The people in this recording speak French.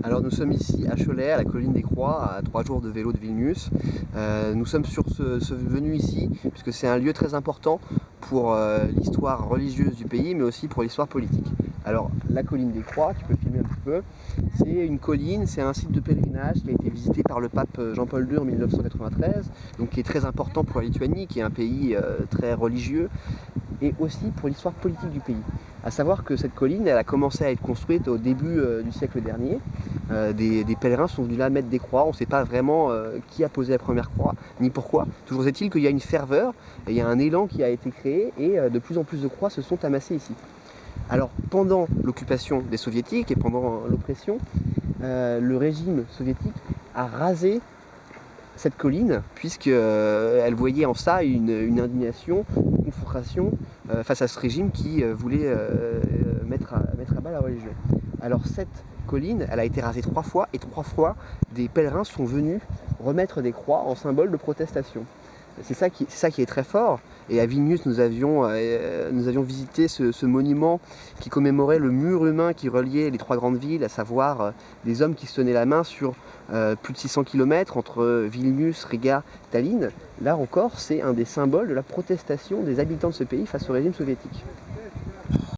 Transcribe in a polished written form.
Alors nous sommes ici à Cholet, à la colline des Croix, à 3 jours de vélo de Vilnius. Nous sommes venus ici puisque c'est un lieu très important pour l'histoire religieuse du pays, mais aussi pour l'histoire politique. Alors la colline des Croix, tu peux filmer un petit peu, c'est une colline, c'est un site de pèlerinage qui a été visité par le pape Jean-Paul II en 1993, donc qui est très important pour la Lituanie, qui est un pays très religieux, et aussi pour l'histoire politique du pays. À savoir que cette colline, elle a commencé à être construite au début du siècle dernier. Des pèlerins sont venus là mettre des croix. On ne sait pas vraiment qui a posé la première croix, ni pourquoi. Toujours est-il qu'il y a une ferveur, et il y a un élan qui a été créé, et de plus en plus de croix se sont amassées ici. Alors, pendant l'occupation des soviétiques et pendant l'oppression, le régime soviétique a rasé cette colline, puisqu'elle voyait en ça une indignation, une confrontation face à ce régime qui voulait mettre à bas la religion. Alors cette colline, elle a été rasée 3 fois, et 3 fois des pèlerins sont venus remettre des croix en symbole de protestation. C'est ça qui est très fort. Et à Vilnius, nous avions visité ce monument qui commémorait le mur humain qui reliait les 3 grandes villes, à savoir des hommes qui se tenaient la main sur plus de 600 km entre Vilnius, Riga, Tallinn. Là encore, c'est un des symboles de la protestation des habitants de ce pays face au régime soviétique.